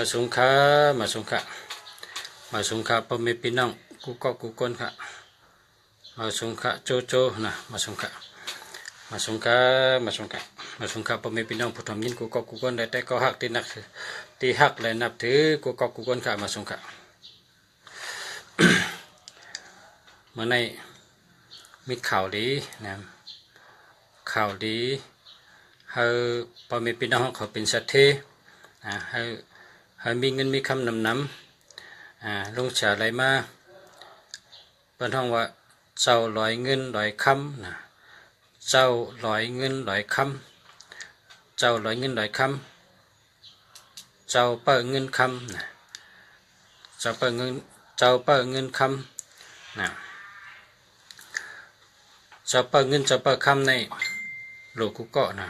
มาสงขลามาสงขลามาสงขลาพ่อแม่พี่น้องกูก็กูคนค่ะมาสงขลาโจโจนะมาสงขลามาสงขลามาสงขลามาสงขลาพ่อแม่พี่น้องผู้ทำยินกูก็กูคนได้แต่ก็หักที่นักที่หักและนับถือกูก็กูคนค่ะมาสงขลา เมื่อในมีข่าวดีนะข่าวดีให้พ่อแม่พี่น้องเขาเป็นสัตย์เทให้มีเงินมีคำนำลงฉาอะไรมาเป็นห้องว่าเจ้าลอยเงินลอยคำนะเจ้าลอยเงินลอยคำเจ้าลอยเงินลอยคำเจ้าเปิดเงินคำนะเจ้าเปิดเงินเจ้าเปิดเงินคำนะเจ้าเปิดเงินเจ้าเปิดคำในโลกกุเกาะนะ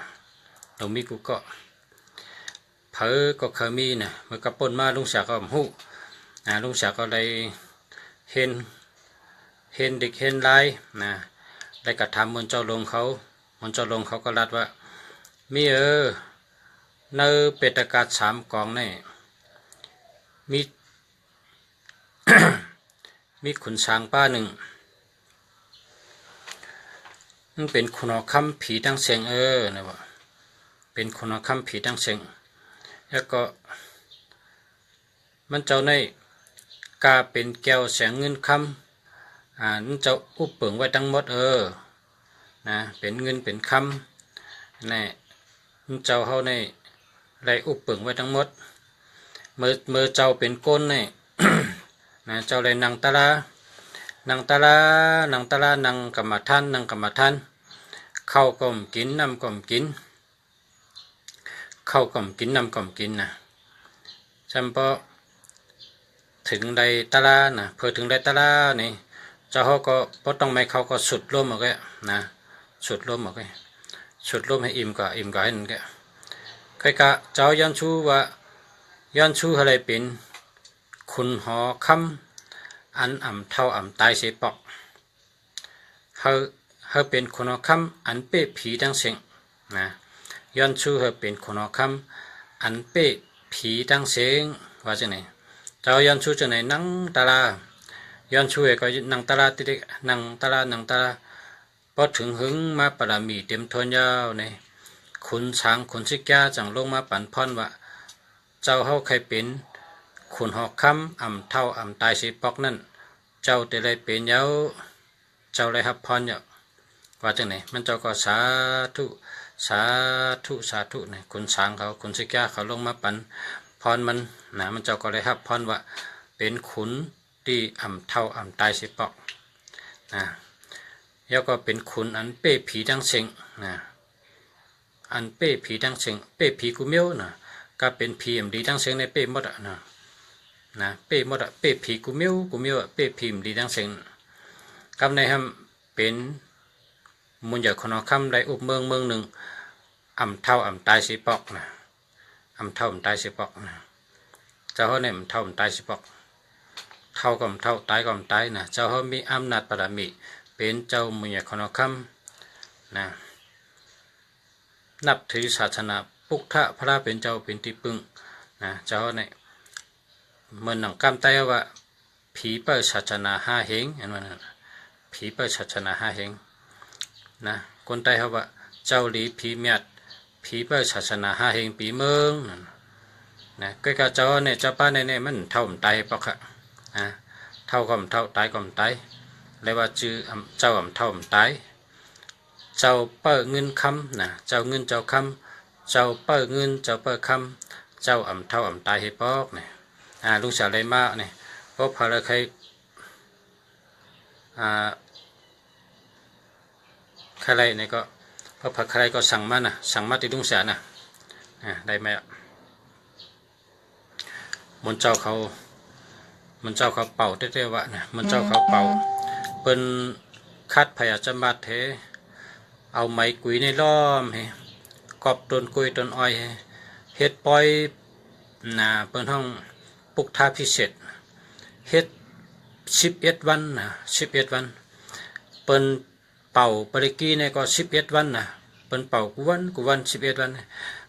เรามีกุเกาะเผอก็เคยมีนะเมื่อกระปนมาลุงสาวก็หูลุงสาวก็เลยเห็นเด็กเห็นลายนะได้กระทำมันเจ้าลงเขามันเจ้าลงเขาก็รัดว่ามีเนื้อเป็ดอากาศ3 กองนี่มี มีขุนช้างป้าหนึ่งมันเป็นคุณคำผีดังเสียงนะว่าเป็นคุณคำผีดังเสียงแล้วก็มันเจ้าในกาเป็นแก้วแสงเงินคำนั่นเจ้าอุปเปิงไว้ทั้งหมดนะเป็นเงินเป็นคำนี่นั่นเจ้าเฮาในได้อุปเปิงไว้ทั้งหมดเมื่อเจ้าเป็นก้นนี่ นะเจ้าเลยนั่งตะลานั่งกรรมฐานเข้าก้มกินน้ำก้มกินเข้าก้มกินน้ำก้มกินนะจำเพาะถึงใดตะลานะเพื่อถึงใดตะลานี่เจ้าเขาก็พอต้องไม่เขาก็สุดร่มออกแกนะสุดร่มออกแกสุดร่มให้อิ่มกว่าให้นั่นแกใครกะเจ้าย้อนชูว่าย้อนชูอะไรเป็นคุณหอคำอันอ่ำเท่าอ่ำตายเสียปอกเฮาเป็นคนหอคำอันเป้ผีดังเสียงนะย้อนชูเฮาเป็นคนหอคำอันเป้ผีดังเสียงว่าจังไหนเจ้าย้อนชูจังไหนนั่งตาลาย้อนชูก็นั่งตาลาติดนั่งตาลาพอถึงหึงมาปรามีเต็มทนยาวในขุนช้างขุนสิกาจังลงมาปั่นพรว่าเจ้าเฮาใครเป็นขุนหอกคำอ่ำเท่าอ่ำตายสิปอกนั่นเจ้าแต่ไรเป็นเย้าเจ้าไรหับพรเย้าว่าจังไหนมันเจ้าก็สาธุเนี่ยขุนช้างเขาขุนสิกาเขาลงมาปั่นพรมันนะมันเจ้าก็ไรหับพรว่าเป็นขุนที่อ่ำเท่าอ่ำตายสิปอกนะแล้วก็เป็นขุนอันเป้ผีดังเสียงนะอันเป้ผีดังเสียงเป้ผีกุเมียวนะก็เป็นผีอันดีดังเสียงในเป้หมดนะเป้หมดเป้ผีกุเมียวเป้ผีอันดีดังเสียงกำในฮัมเป็นมุนใหญ่คนคำได้อุบเมืองหนึ่งอ่ำเท่าอ่ำตายสิปอกนะอ่ำเท่าอ่ำตายสิปอกนะเจ้าเขาเนี่ยอ่ำเท่าอ่ำตายสิปอกเท่ากับเท่าตายกับตายนะเจ้าเขามีอำนาจปรามีเป็นเจ้ามุนใหญ่คนคำนะนับถือศาสนาพุทธพระเป็นเจ้าเป็นที่พึ่งนะเจ้าเนี่ยเมื่อหนังกำไตว่าผีเปิดศาสนา5 เหงอันนั้นผีเปิดศาสนา5 เหงนะคนไทยเขาว่าเจ้าหลีผีเมียดผีเปิดศาสนา5 เหงปีเมืองนะก็กะเจ้าเนี่ยเจ้าป้าเนี่ยมันเท่าตายปะค่ะเท่ากับเท่าตายกับตายเลยว่าชื่อเจ้าเท่าตายเจ้าเปิดเงินคำนะเจ้าเงินเจ้าคำเจ้าเปิดเงินเจ้าเปิดคำเจ้าเท่าตายให้ปอกเนี่ยลุงสาวเลยมาเนี่ยเพราะพอเราใครใครเนี่ยก็เพราะใครก็สั่งมาที่ลุงสาวได้ไหมมันเจ้าเขาเป่าเต้ๆวะนะมันเจ้าเขาเป่าเป็นคัดพยาจำบัดเทเอาไม้กุยในล้อมให้กอบต้นกุยต้นอ้อยเฮ็ดปล่อยเปิ้นห้องปุกท่าพิเศษเฮ็ด11 วัน11 วันเปิ้นเป่าปริกีเนี่ยก็11 วันเปิ้นเป่ากูวัน11 วัน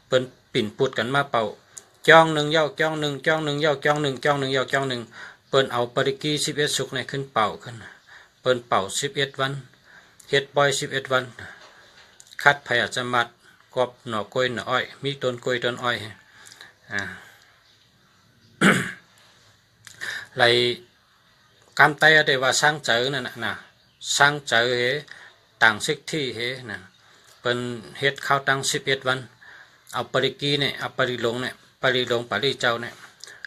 เปิ้นปิ่นปุดกันมาเป่า จ้องหนึ่งเย้าจ้องหนึ่งจ้องหนึ่งเย้าจ้องหนึ่งจ้องหนึ่งเย้าจ้องหนึ่งเปิ้นเอาปริกี11สุกในขึ้นเป่าขึ้นเปิ้นเป่า11วันเฮ็ดบ่อย11วันคัดพยาจะมัดกบหน่อกล้วยหน่ออ้อยมีต้นกล้วยต้นอ้อยไหลกำไตได้ว่าสร้างเจอนั่นนะสร้างเจอเฮต่างซิกที่เฮนะเป็นเฮ็ดข้าวตั้ง11วันเอาปริกีเนี่ยเอาปริลงเนี่ยปริลงปริเจ้าเนี่ย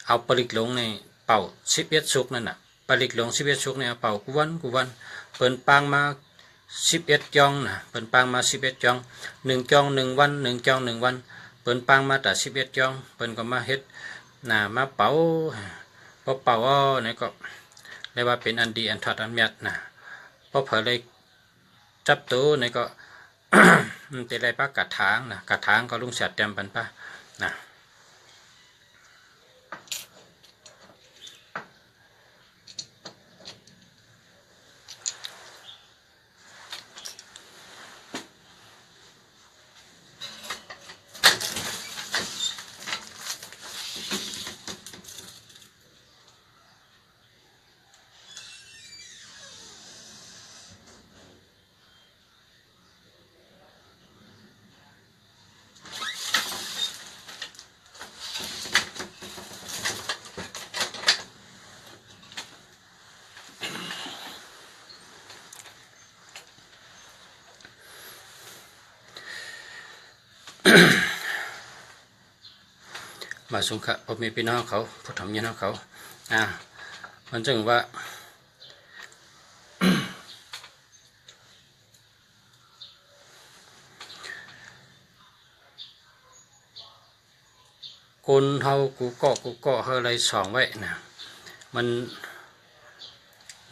เอาปริลงในเป่า11สุกนั่นน่ะปริลง11สุกเนี่ยเป่ากูวันเปิ้นปางมา11จองนะเปิ้นปางมา11จอง1จอง1วัน1จอง1วันเปิ้นปางมาแต่11จองเปิ้นก็มาเฮ็ดน่ะมาเป่าพอเป่าเนี่ยก็เรียกว่าเป็นอันดีอันทอดอันเมียดนะพอเผยเลยจับตัวเนี่ยก็ แต่ไรป้ากระถางนะกระถางก็ลุงเสียเต็มปันป้านะมาสุขะพ่อแม่พี่น้องเขาผู้ทำยันเขามันจึงว่า คนเฮากูเกาะเฮาอะไรสองไว้นะมัน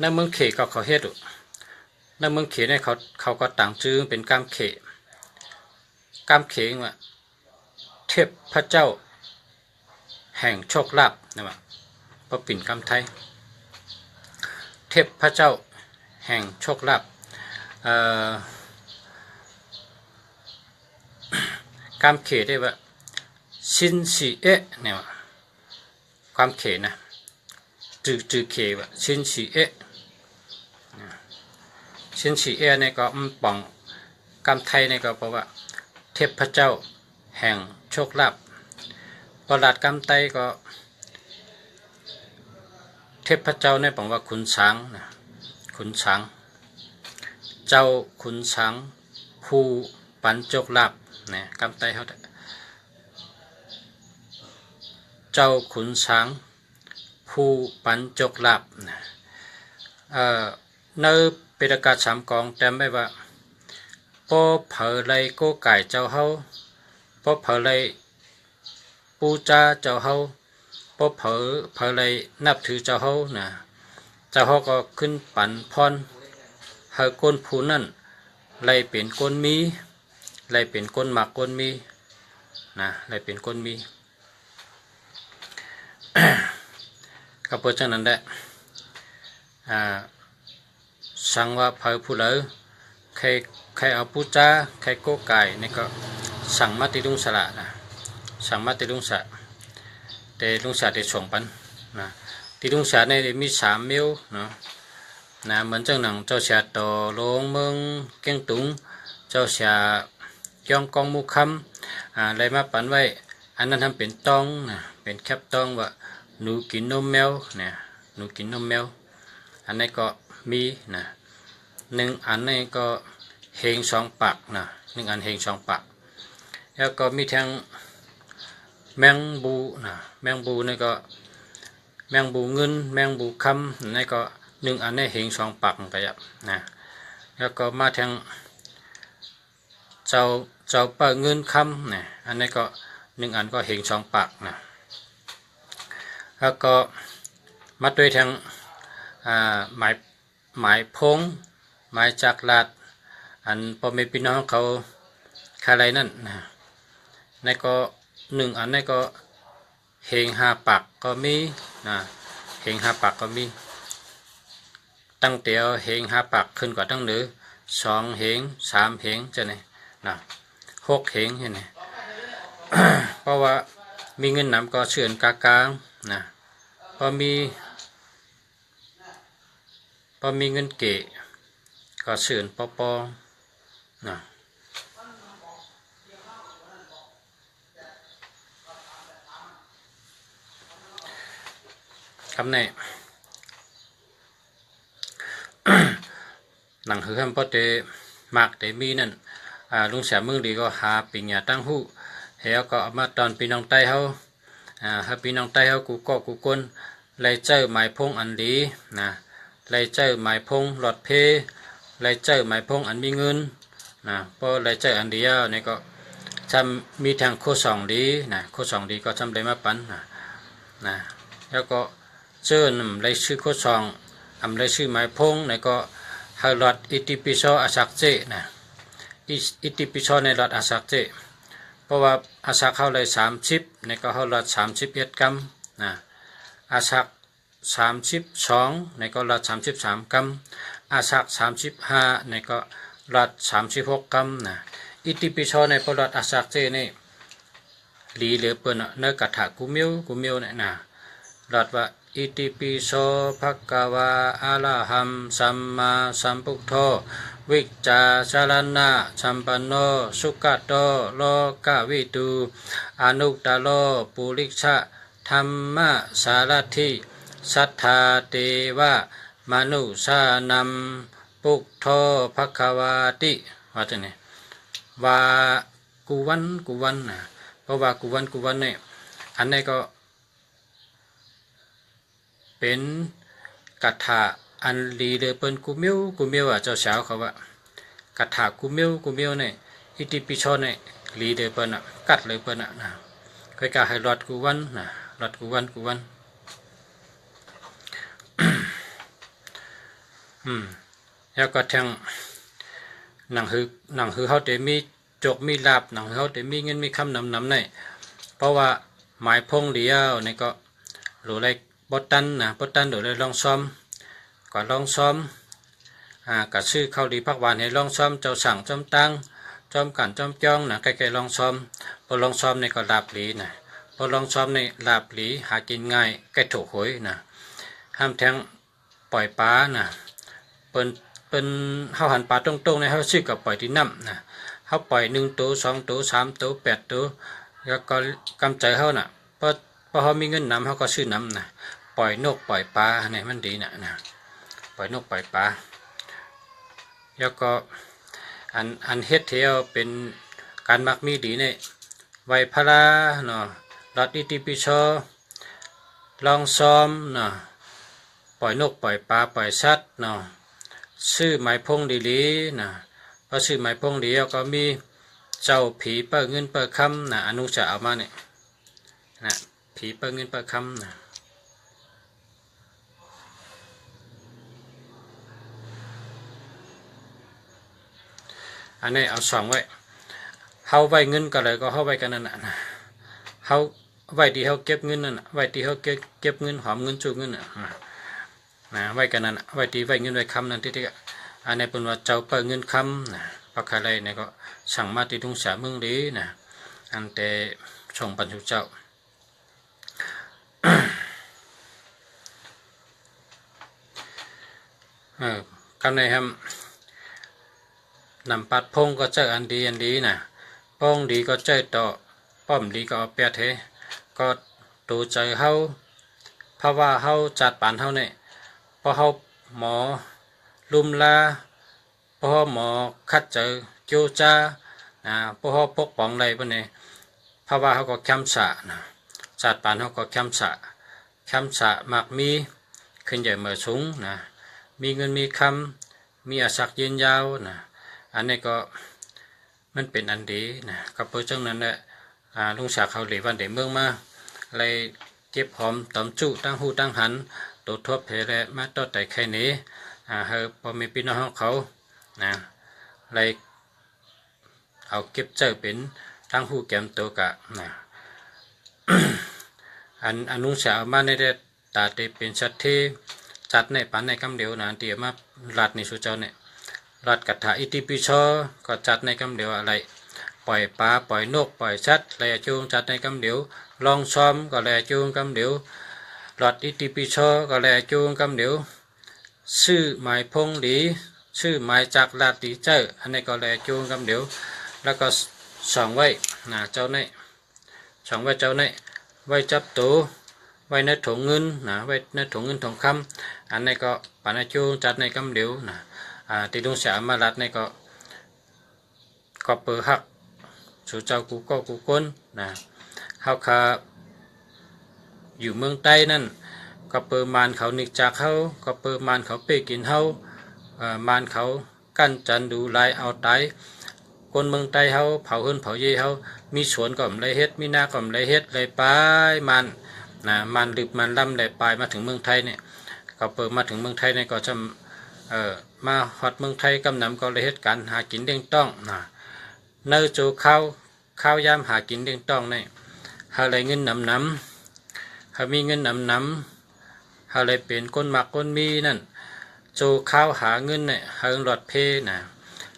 ในเมืองเขก็เขาเฮ็ดในเมืองเขเนี่ยเขาก็ต่างชื่อเป็นกามเขว่าเทพพระเจ้าแห่งโชคลาภนะว่าพระปิ่นกำไทยเทพพระเจ้าแห่งโชคลาภกามเขได้ว่าชินสีเอะเนี่ยว่าความเขนะจือเขว่าชินสีเอะชินสีเอะเนี่ยก็ป่องกำไทยเนี่ยก็บอกว่าเทพพระเจ้าแห่งโชคลาภประหลาดกำไตก็เทพเจ้าเนี่ยบอกว่าขุนช้างนะขุนช้างเจ้าขุนช้างผู้ปันโชคลาภเนี่ยกำไตเขาเจ้าขุนช้างผู้ปันโชคลาภนะในปิฎกสามกองเต็มไว้ว่าพอเผยเลยก็ไก่เจ้าเฮาพอเผยเลยปูจาเจ้าเฮาพอเผยเลยนับถือเจ้าเฮานะเจ้าเฮาก็ขึ้นปั่นพรเฮาก้นผู้นั่นเลยเป็นก้นมีเลยเป็นก้นหมักก้นมีนะเลยเป็นก้นมีก็เพราะฉะนั้นแหละสั่งว่าเผยผู้เหลือใครเอาปูจาใครโก้ไก่นี่ก็สั่งมาติลุงสละนะสั่งมาติลุงสะแต่ลุงสะได้ส่งปันนะติลุงสะในมี3เมลเนาะนะเหมือนจังหนังเจ้าเสียต่อลงเมืองเก้งตุงเจ้าเสียย่องกองมุคำอะไรมาปันไว้อันนั้นทำเป็นต้องนะเป็นแคปต้องว่าหนูกินนมแมวเนี่ยหนูกินนมแมวอันนี้ก็มีนะ1อันนี้ก็เฮง2 ปากนะ1อันเฮง2 ปากแล้วก็มีทั้งแมงบูนะแมงบูนี่ก็แมงบูเงินแมงบูคำนี่ก็1อันนี้เฮง2 ปากไปนะแล้วก็มาทั้งเจ้าปะเงินคำนะอันนี้ก็1อันก็เฮง2 ปากนะแล้วก็มาด้วยทั้งหมายพงหมายจักรลาดอันพ่อแม่พี่น้องเขาอะไรนั่นนะนี่ก็1อันนี่ก็เฮง5 ปากก็มีนะเฮง5 ปากก็มีตั้งเตียวเฮง5 ปากขึ้นกว่าตั้งหรือ2เฮง3เฮงจะไหนนะ6เฮงเห็นไหม เพราะว่า มีเงินนำก็เชื่อนกากางนะพอมีเงินเกะก็เชื่อนปอปอนะคำนี้ หนังคือคำพอเตมากเตมีนั่นลุงแสมเมืองดีก็หาปิญญาตั้งหูเฮาก็เอามาตอนพี่น้องใต้เฮาถ้าพี่น้องใต้เฮากูก็กูก้นไล่เจอหมายพงอันดีนะไล่เจอหมายพงหลอดเพไล่เจอหมายพงอันมีเงินนะพอไล่เจออันเดียวนี่ก็จำมีทางโคสองดีนะโคสองดีก็จำได้มาปันนะแล้วก็เจอนำไล่ชื่อโคสองไล่ชื่อหมายพงนี่ก็ให้หลอดอิติปิโสอาศักเจนะอิติปิโสในหลอดอาศักเจเพราะว่าอาศักเข้าเลย30ในก็เข้าหลอด31 กรัมนะอาศัก32ในก็หลอด33 กรัมอาศัก35ในก็หลอด36 กรัมนะอิติปิโสในพอหลอดอาศักเจนี่หลีเหลือเปิ้นเนื้อกระถากุมิวเนี่ยนะหลอดว่าอิติปิโสภะคะวาอะระหัมสัมมาสัมพุทโธวิจจาจารณะสัมปันโนสุขโตโลกวิตูอนุตตโลปุริชะธรรมะสารถิสัทธาเทวะมนุสานัมพุทโธภะคะวาติว่าจังนี้ว่ากุวันนะเพราะว่ากุวันเนี่ยอันนี้ก็เป็นกระถาอันลีเดเปิ้นกุมิวเจ้าสาวเขาว่ากระถากุมิวเนี่ยอิติปิโสเนี่ยลีเดเปิ้นกัดเลยเปิ้นนะค่อยกะให้รอดกุวันนะรอดกุวันแล้วก็ทางหนังหือเฮาได้มีจกมีลาบหนังหือเฮาได้มีเงินมีคำนำในเพราะว่าหมายพงเดียวนี่ก็หรือไรบตันโดยเลยลองซ้อมก่อนลองซ้อมกับชื่อเข้าดีพักหวานให้ลองซ้อมเจ้าสั่งจอมตั้งจอมกันจอมจ้องนะใกล้ๆลองซ้อมพอลองซ้อมในก็ลาบหลีนะพอลองซ้อมในลาบหลีหากินง่ายใกล้ถูกหวยนะห้ามแทงปล่อยปลานะเป็นเฮาหันปลาตรงๆในเฮาชื่อกับปล่อยที่น้ำนะเฮาปล่อย1 ตัว 2 ตัว 3 ตัว 8 ตัวแล้วก็กำใจเฮาน่ะพอเฮามีเงินนำเฮาก็ซื้อนำนะปล่อยนกปล่อยปลาเนี่ยมันดีนะปล่อยนกปล่อยปลาแล้วก็อันเฮ็ดเที่ยวเป็นการมักมีดีเนี่ยไวพลาเนาะลอดอิติปิโสลองซ้อมเนาะปล่อยนกปล่อยปลาปล่อยสัตว์เนาะซื้อไม้พงดีๆนะพอซื้อไม้พงดีแล้วก็มีเจ้าผีเปิ้เงินเปิ้คำนะอนุจะเอามาเนี่ยนะผีเปิ้เงินเปิ้คำนะอันนี้เอาสองไว้เฮาไว้เงินก็เลยก็เฮาไว้กันนั่นนะเฮาไว้ที่เฮาเก็บเงินนั่นไว้ที่เฮาเก็บเงินหอมเงินจูบเงินนะไว้กันนั่นไว้ที่ไว้เงินไว้คำนั่นที่อันนี้เป็นว่าเจ้าเปิดเงินคำนะปักอะไรเนี่ยก็สั่งมาที่ทุ่งสาเมืองดีนะอันแต่ส่งปัญจุเจ้า คำในครับนำปัดพงก็เจออันดีนะพงดีก็เจอต่อป้อมดีก็เอาเปียเทก็ตูใจเฮาเพราะว่าเฮาจัดปานเฮาเนี่ยพอเฮาหมอลุมลาพอหมอคัดเจอเกี่ยวจ้าพอเฮาปกป้องอะไรพวกนี้เพราะว่าเฮาก็แคมสะนะจัดปานเฮาก็แคมสะมักมีขึ้นใหญ่เมื่อสูงนะมีเงินมีคำมีอาศักยืนยาวนะอันนี้ก็มันเป็นอันดีนะก็เพราะฉะนั้นแหละลุงสาเขาหลีวันเดเมืองมาเลยเก็บหอมตอมจุตั้งหูตั้งหันตัวทบเพลมาต่อแต่แค่นี้เฮอพอมีพี่น้องเขานะเลยเอาเก็บเจอเป็นตั้งหูแก้มตัวกะนะ อันลุงสามาในเด็ดตาเตเป็นชัดที่จัดในปันในคำเดียวนะเดี๋ยวมาลัดในสุเจ้าเนี่ยลัดกัถาอิติปิโสก็จัดในคำเดียวอะไร ปล่อยปลาปล่อยนกปล่อยสัตว์แลจูงจัดในกำเดียวลองซ้อมก็แลจูงกำเดียวหลอดอิติปิโสก็แลจูงกำเดียวชื่อหมายพงหลีชื่อหมายจากลาติเจออันนี้ก็แลจูงกำเดียวแล้วก็สองไว้เจ้าในสองไว้เจ้าในไว้จับตูไว้ในถุงเงินไว้ในถุงเงินทองคำอันนี้ก็ปานจูงจัดในกำเดียวตีดงเสียมาลัดในก็เปิดหักสู่เจ้ากูก็กูก้นเขาคาอยู่เมืองใต้นั่นก็เปิดมานเขานิกจากเขาก็เปิดมานเขาเปกินเขามานเขากั้นจันดูลายเอาตายคนเมืองใต้เขาเผาหื้นเผาเย่เขามีสวนก็มไรเฮ็ดมีนาก็มไรเฮ็ดเลยไปมันมันดึบมันล่ำเลยไปมาถึงเมืองไทยเนี่ยก็เปิดมาถึงเมืองไทยเนี่ยก็จะมาฮอดเมืองไทยกำนำก็เลยเฮ็ดการหากินเด้งต้องเนื้อจูข้าวยามหากินเด้งต้องเนี่ยหาอะไรเงินนำเขามีเงินนำหาอะไรเป็นก้นหมักก้นมีนั่นจูข้าวหาเงินเนี่ยเฮาหลอดเพ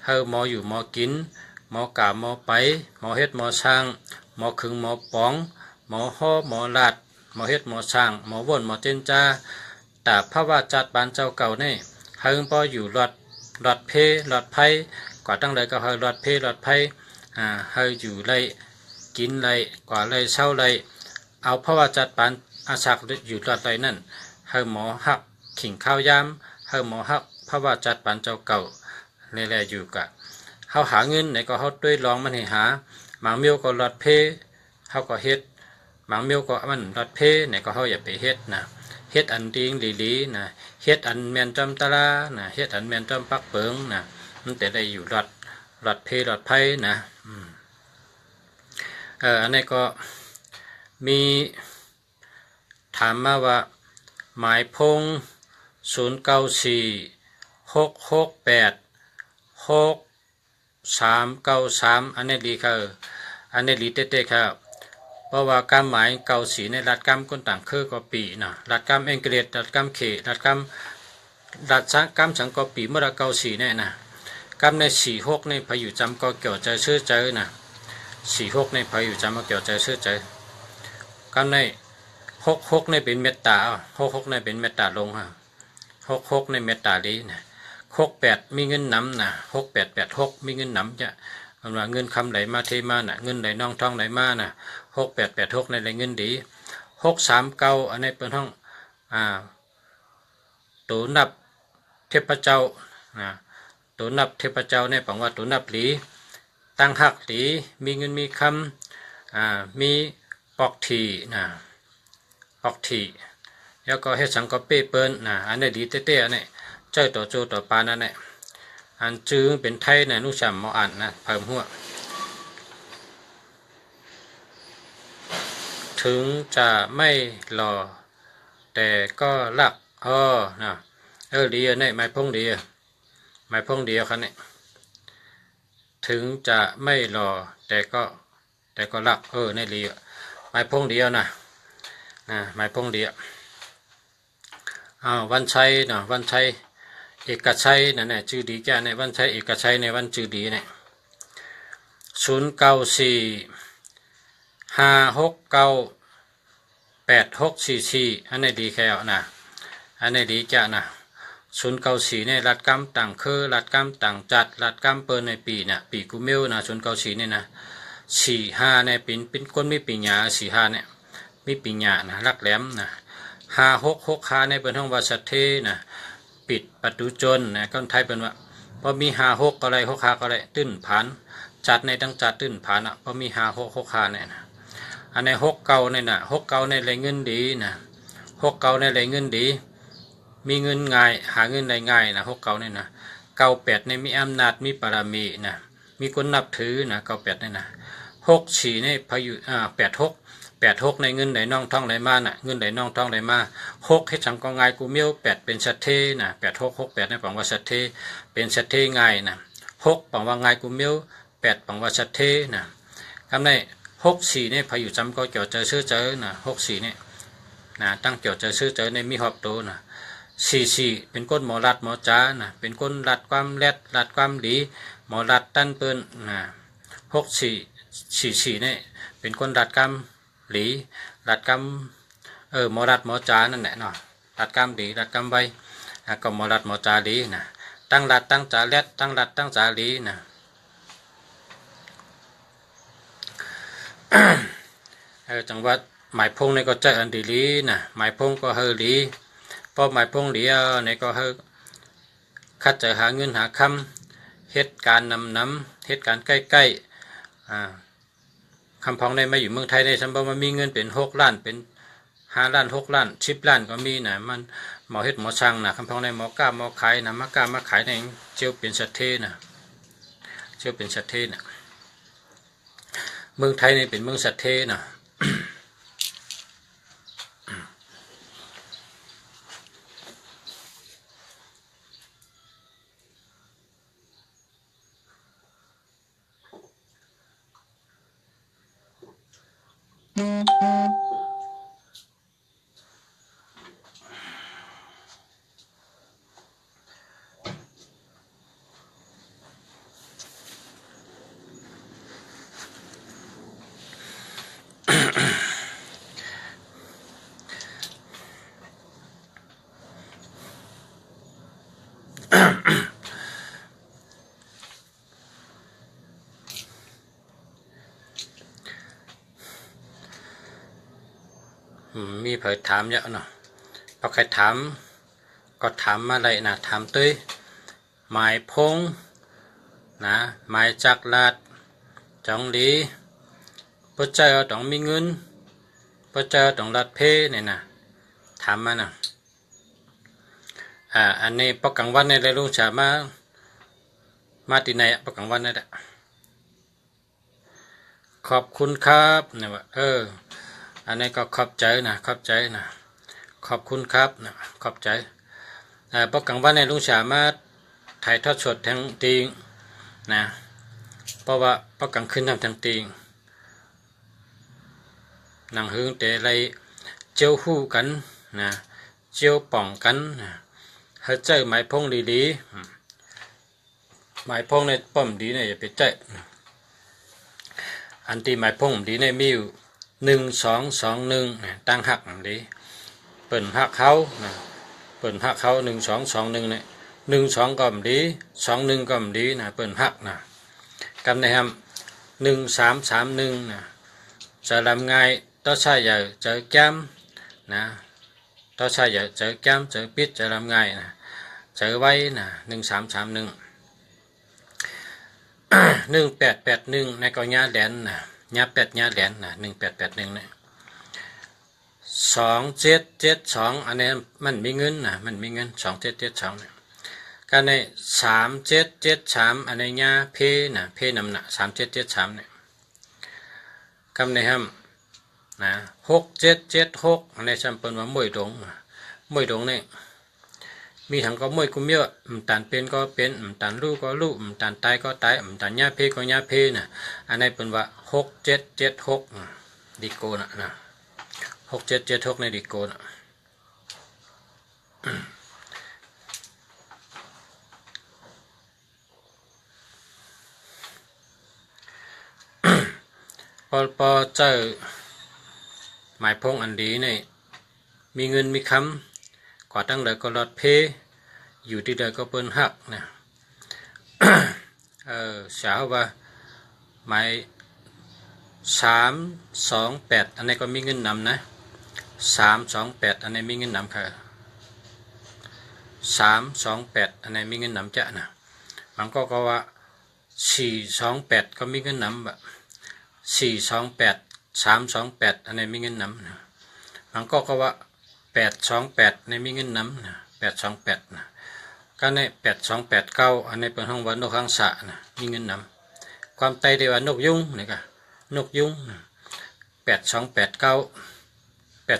เฮาหมออยู่หมอกินหมอกาหมอไปหมอเฮ็ดหมอช่างหมอขึงหมอปองหมอห่อหมอลาดหมอเฮ็ดหมอช่างหมอว่นหมอเจนจ้าแต่พระว่าจัดบานเจ้าเก่าเนี่ยเฮาพออยู่หลอดเพหลอดไผ่กว่าตั้งเลยก็เฮาหลอดเพหลอดไผ่เฮาอยู่ไรกินไรกว่าไรเช่าไรเอาพระว่าจัดบานอาศักอยู่หลอดไรนั่นเฮาหมอหักขิงข้าวยามเฮาหมอหักพระว่าจัดบานเจ้าเก่าแล่ๆอยู่กะเฮาหาเงินไหนก็เฮาด้วยลองมันให้หาหมางเมียวก็หลอดเพเฮาก็เฮ็ดหมางเมียวก็มันหลอดเพไหนก็เฮาอย่าไปเฮ็ดเฮ็ดอันดิงหลีเฮ็ดอันแมนจอมตะลาเฮ็ดอันแมนจอมปักเปิงมันแต่ได้อยู่หลอดเพหลอดไผ่อันนี้ก็มีถามมาว่าหมายพง0946686393อันนี้ดีค่ะอันนี้ดีเต้ๆครับเพราะว่าการหมายเก่าสีในรัฐกรรมคนต่างคือก็ปีรัฐกรรมอังกฤษรัฐกรรมเขรัฐกรรมสังกปีเมื่อเก่าสีเนี่ยกรรมใน46ในพายุจำก็เกี่ยวใจชื่อใจ46ในพายุจำก็เกี่ยวใจชื่อใจกรรมใน66ในเป็นเมตตา66ในเป็นเมตตาลง66ในเมตตาลี68มีเงินนำ6886มีเงินนำจะว่าเงินคำไหลมาเทมาเงินไหลน้องทองไหลมา6886ในไหลเงินดี639อันนี้เป็นห้องตัวนับเทพเจ้าตัวนับเทพเจ้าเนี่ยปังว่าตัวนับหลีตั้งหักหลีมีเงินมีคำมีปอกทีปอกทีแล้วก็เฮ็ดสังกเป้เปิ้นอันนี้ดีเต้ๆอันนี้เจ้าต่อโจต่อปานั่นแหละอันจื้อเป็นไทยนุชามหมออ่านเพิ่มหัวถึงจะไม่หล่อแต่ก็รักดีเนี่ยหมายพงดีหมายพงดีครับเนี่ยถึงจะไม่หล่อแต่ก็รักนี่ดีหมายพงเดียวหมายพงเดียววันชัยวันชัยเอกชัยนั่นแหละชื่อดีแก่ในวันชัยเอกชัยในวันชื่อดีเนี่ย0945698644อันนี้ดีแค่อันนี้ดีแก่094ในรัฐกรรมต่างคือรัฐกรรมต่างจัดรัฐกรรมเปิดในปีปีกุเมล094เนี่ย45ในเป็นคนมีปีหยา45เนี่ยมีปีหยารักแหลม566ในเป็นห้องวาสัตเทปิดประตูจนคนไทยเป็นว่าพอมี56ก็อะไร6ก็อะไรตื้นผ่านจัดในตั้งจัดตื้นผ่านพอมี56เนี่ยอันใน69เนี่ย69ในไรเงินดี69ในไรเงินดีมีเงินง่ายหาเงินได้ง่าย69เนี่ย98ในมีอำนาจมีปรามีมีคนนับถือ98เนี่ย64ในพายุ86ในเงินไหลน้องท่องไหลมาเงินไหลน้องท่องไหลมา6ให้สังกองง่ายกูเมียว8เป็นสัตเท8668ในปังว่าสัตเทเป็นสัตเทง่าย6ปังว่าง่ายกูเมียว8ปังว่าสัตเทคำใน64ในพายุจำก็เกี่ยวเจอชื่อเจอ64เนี่ยตั้งเกี่ยวเจอชื่อเจอในมีหอบโต44เป็นก้นหมอรัดหมอจ้าเป็นก้นรัดความแรดรัดความดีหมอรัดตั้นเปิ้น 6444เนี่ยเป็นคนรัดกรรมหลีรัดกรรมหมอรัดหมอจานั่นแหละเนาะรัดกรรมหลีรัดกรรมใบก็หมอรัดหมอจาหลีนะตั้งรัดตั้งจาเล็ดตั้งรัดตั้งจาหลีนะ จังหวัดหมายพงในก็ใจอันดีลีนะหมายพงก็เฮลีพอหมายพงเหลียในก็เฮคัดจะหาเงินหาคำเหตุการณ์นำเหตุการณ์ใกล้ๆคำพองในมาอยู่เมืองไทยในสมบัติมันมีเงินเป็น6 ล้านเป็น5 ล้าน6 ล้าน10 ล้านก็มีนะมันหมอเฮ็ดหมอช่างนะคำพองในหมอกล้าหมอขายนะมากล้ามาขายในเจียวเป็นสัตเทนะเจียวเป็นสัตเทนะเมืองไทยนี่เป็นเมืองสัตเทนะมีเผยถามเยอะเนาะพอใครถามก็ถามมาเลยนะถามตุ้ยหมายพงนะหมายจักรลาดจังหลีพระเจ้าต้องมีเงินพระเจ้าต้องรัดเพเนี่ยนะถามมานะอันนี้ปกกลางวันในเรื่องชามาที่ไหนปกกลางวันนี่แหละขอบคุณครับเนี่ยว่าอันนี้ก็ขอบใจนะขอบใจนะขอบคุณครับนะขอบใจปกกลางวันในลุงสามารถถ่ายทอดสดทางตีงนะเพราะว่าปกกลางคืนทำทางตีงหนังหึงแต่ไรเจียวหู้กันนะเจียวป่องกันนะเฮ้เจ้าหมายพงดีๆหมายพงในป้อมดีเนี่ยอย่าไปเจ้อันที่หมายพงดีในมีอยู่1221ตั้งหักดีเปิ่นหักเขาเปิ่นหักเขา1221เนี่ย12ก็ดี21ก็ดีนะเปิ่นหักนะกำในฮำ1331นะจะlàm ngay đó sai giờ chở cam nè đó sai giờ chở cam chở biếtจะlàm ngay nè chở vay nè 1331 1881ในก็ญาแหลนนะญา8ญาแหลนนะ1881เนี่ย2772อันนี้มันมีเงินนะมันมีเงิน2772เนี่ยกันใน3773อันนี้ญาเพนะเพนำหนัก3773เนี่ยคำในห้ำนะ6776อันนี้จำเป็นว่ามวยดงเนี่ยมีทั้งก็มวยกุมเยอะตันเป็นก็เป็นตันรู้ก็รู้ตันตายก็ตายตันญาเพก็ญาเพนะอันนี้เป็นว่า6776ดิโกนะ6776ในดิโกนะพอเจอหมายพงอันดีเนี่ยมีเงินมีคำกว่าตั้งเลยก็รอดเพอยู่ที่ใดก็เปิ้นหักนะสาวว่าหมาย328อันนี้ก็มีเงินนำนะ328อันนี้มีเงินนำค่ะ328อันนี้มีเงินนำจะนะมันก็ว่า428ก็มีเงินนำแบบ428 328อันนี้มีเงินนำนะมันก็ว่า828ในมีเงินนำนะ828นะก็ใน8289อันนี้เป็นห้องวันนกข้างสะนะมีเงินนำความไตเดียวนกยุงนี่ก็นกยุง8289 828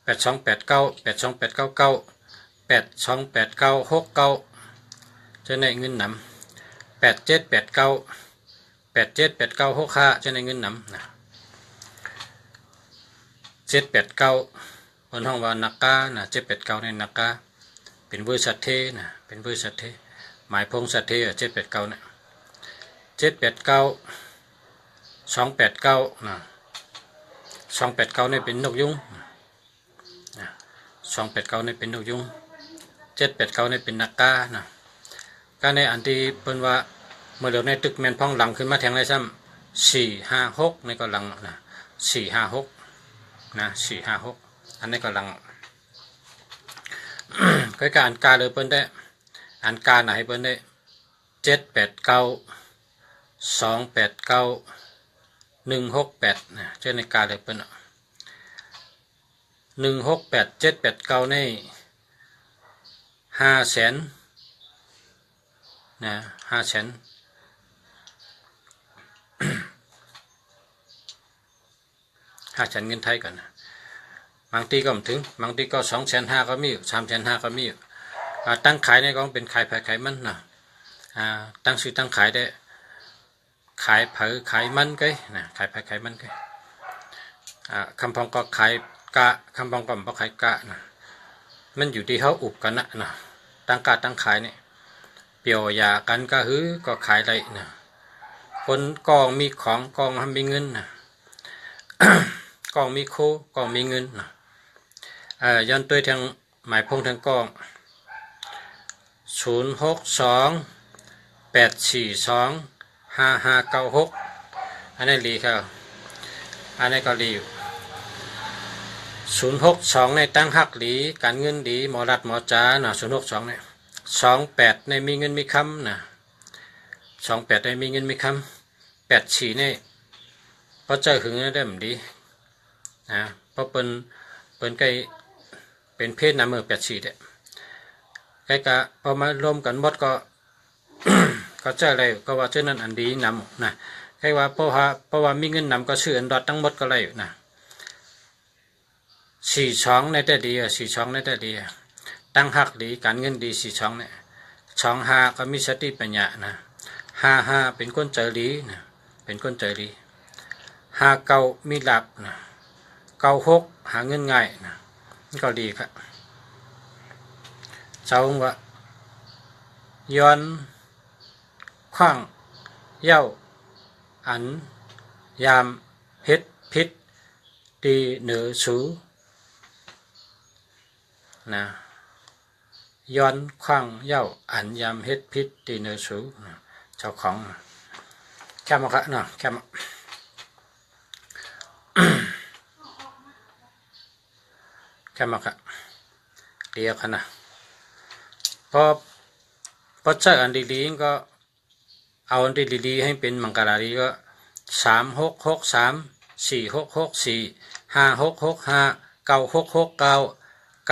8289 8289 828969จะในเงินนำ8789 878965จะในเงินนำนะ789บนห้องว่านักกานะ789ในนักกาเป็นบริษัทเทนะเป็นบริษัทเทหมายพงษัทเท789เนี่ย 789 289นะ289นี่เป็นนกยุงนะ289นี่เป็นนกยุง789นี่เป็นนักกานะกาในอันที่เปิ้นว่าเมื่อเดี๋ยวในตึกแมนพ้องหลังขึ้นมาแทงได้ซ้ำ456ในก็หลังนะ456นะ456อันนี้ก็หลังก็การอันกาเลยเปิ้นได้อันกาไหนเปิ้นได้789 289 168นะเจ้าในกาเลยเปิ้น168 789นี่500,000นะ500,000 500,000เงินไทยกันนะบางทีก็ไม่ถึงบางทีก็250,000ก็มีอยู่350,000ก็มีอยู่ตั้งขายในก็เป็นขายไผ่ขายมันนะตั้งซื้อตั้งขายได้ขายเผอขายมันก็นะขายไผ่ขายมันก็คำพองก็ขายกะคำพองก็ไม่ขายกะนะมันอยู่ที่เขาอุบกันนะตั้งกะตั้งขายเนี่ยเปียวยากันก็ฮือก็ขายได้นะคนกองมีของกองทำมีเงินนะ กองมีโคกองมีเงินนะย้อนตัวทางหมายพงทางกอง062 842 5596อันนี้รีครับอันนี้ก็รี062ในตั้งหักหลีการเงินดีหมอรัดหมอจ้านะ062เนี่ย28ในมีเงินมีคำนะ28ในมีเงินมีคำ84เนี่ยเพราะเจอหึงได้เหมือนดีนะเพราะเป็นใกล้เป็นเพศน้ำมือ84เนี่ยใกล้กะพอมารวมกันหมดก็ ก็เจออะไรก็ว่าเจ้านั้นอันดีนำนะใครว่าเพราะว่ามีเงินนำก็ชื่ออันดอดทั้งหมดก็เลยนะ42ในแต่ดี42ในแต่ดีตั้งหักดีการเงินดี42เนี่ย25ก็มีสติปัญญานะ55เป็นคนใจดีนะเป็นคนใจดี59มีหลับนะ96หาเงินง่ายนะนี่ก็ดีครับเจ้าว่าย้อนขว้างเย้าอันยามเฮ็ดพิษดีเหนือสูนะย้อนขว้างเย้าอันยามเฮ็ดพิษดีเหนือสูนะเจ้าของแค่มาครับเนาะแค่มาแค่มาครับเดียวกันนะพอเจออันดีๆก็เอาอันดีๆให้เป็นมังกรดีก็3663 4664 5665 9669 9669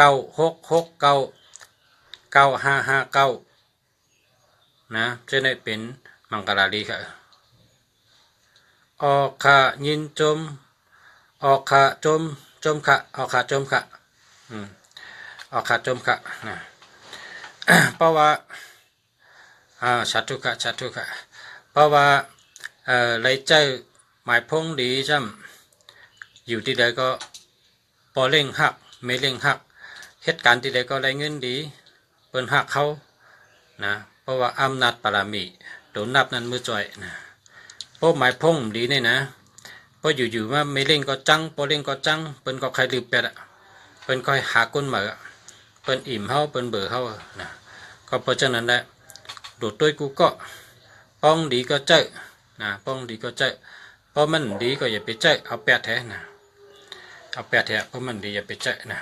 9559นะจะได้เป็นมังกรดีครับออกขายินจมออกขาจมขะออกขาจมขะออกขาจมขะนะเพราะว่าชัดทุกะเพราะว่าเลยเจอหมายพงดีจำอยู่ที่ใดก็พอเร่งหักไม่เร่งหักเหตุการณ์ที่ใดก็ได้เงินดีเปิ้นหักเขานะเพราะว่าอำนาจปรามีโดนนับนั้นมือจ่อยนะเพราะหมายพงดีเนี่ยนะเพราะอยู่ๆว่าไม่เร่งก็จังพอเร่งก็จังเปิ้นก็ใครลืมเป็ดเปิ้นก็หาก้นเหมือเปิ้นอิ่มเฮาเปิ้นเบื่อเฮานะก็เพราะฉะนั้นแหละโดดด้วยกูก็ป้องดีก็เจอนะป้องดีก็เจอเพราะมันดีก็อย่าไปเจอเอาแปดแท้นะเอาแปดแท้เพราะมันดีอย่าไปเจอนะ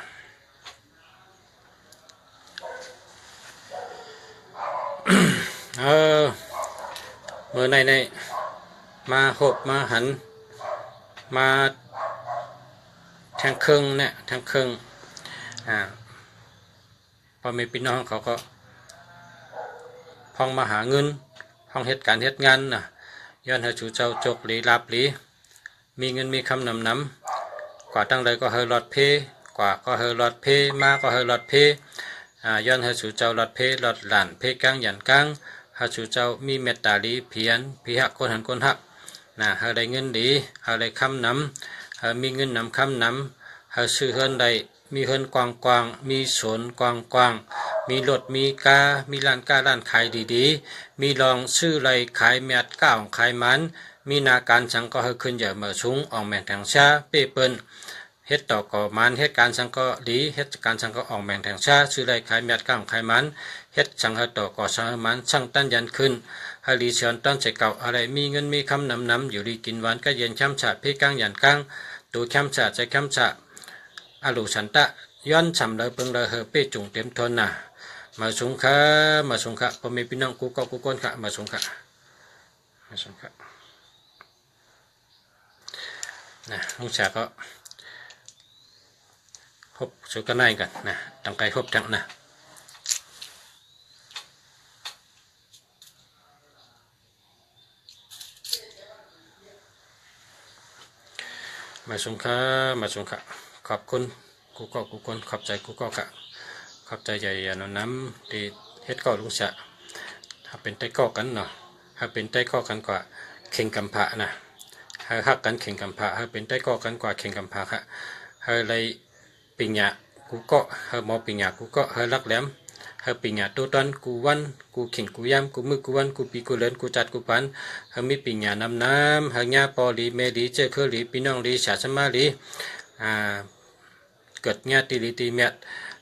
เมื่อในมาหบมาหันมาแทงเครื่องเนี่ยแทงเครื่องพอมีพี่น้องเขาก็พ้องมาหาเงินพ้องเหตุการณ์เหตุงานนะย้อนให้chủเจ้าจกหลีลาบหลีมีเงินมีคำนำกว่าตั้งเลยก็เฮอรอดเพกว่าก็เฮอรอดเพมาก็เฮอรอดเพย้อนให้chủเจ้ารอดเพรอดหลานเพกังหยันกังให้chủเจ้ามีเมตตาลีเพียรพิหักคนหันคนหักนะเฮอได้เงินดีเฮอได้คำนำเฮอมีเงินนำคำนำเฮอซื้อเฮือนใดมีเฮือนกว้างมีสวนกว้าง มีรถมีกามีร้านร้านขายดีๆมีลองซื้อไรขายแมดก้าวขายมันมีนาการสังก็ให้ขึ้นอย่ามาชุงออกแมงแทงชาเป้เปิ้นเฮ็ดต่อก่อมันเฮ็ดการสังก็ดีเฮ็ดการสังก็ออกแมงแทงชาซื้อไรขายแมดก้าวขายมันเฮ็ดสังให้ต่อก่อสังมันช่างตั้นยันขึ้นให้รีเชิญต้นใจเก่าอะไรมีเงินมีคำนำอยู่ดีกินหวานก็เย็นช้ำฉะพี่ก้างยันก้างตูช้ำฉะใจช้ำฉะอาลูฉันตะย้อนฉ่ำเลยเปิงเลยเฮเป้จุงเต็มทนน่ะมาสงค่ะมาสงค่ะพ่อแม่พี่น้องกูก็กูก้นค่ะมาสงค่ะมาสงค่ะนะลุงชาก็พบสุกันได้กันนะตั้งใจพบทั้งนะมาสงค่ะมาสงค่ะขอบคุณกูก็กูก้นขอบใจกูก็ค่ะขอบใจใหญ่นน้ำที่เฮ็ดก็ลุงชาถ้าเป็นไต้ก็กันเนาะถ้าเป็นไต้ก็กันกว่าเข่งกำพะนะให้ฮักกันเข่งกำพะให้เป็นไต้ก็กันกว่าเข่งกำพะค่ะให้เลยปิญญากูก็ให้หมอปิญญากูก็ให้รักแหลมให้ปิญญาตัวตอนกูวันกูเข่งกูย้ำกูมือกูวันกูปีกูเลินกูจัดกูปันให้มีปิญญานำให้ญาปอลีเมลีเจ้าคือลีพี่น้องลีชาสมาลีเกิดญาติลีตีเมียด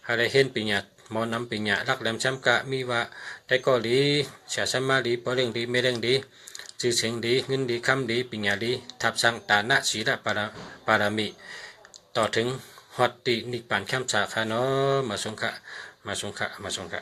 ให้ได้เห็นปิญญาหมอนำปิญญารักแหลมช้ำกะมีว่าไต้ก็ลีชาสมาลีปอเร่งลีเมเร่งลีชื่อเสียงดีเงินดีคำดีปิญญาดีทับสังตานะศีลปารามีต่อถึงฮอตตินิปานข้ามฉาคาเนาะมาสงขะมาสงขะมาสงขะ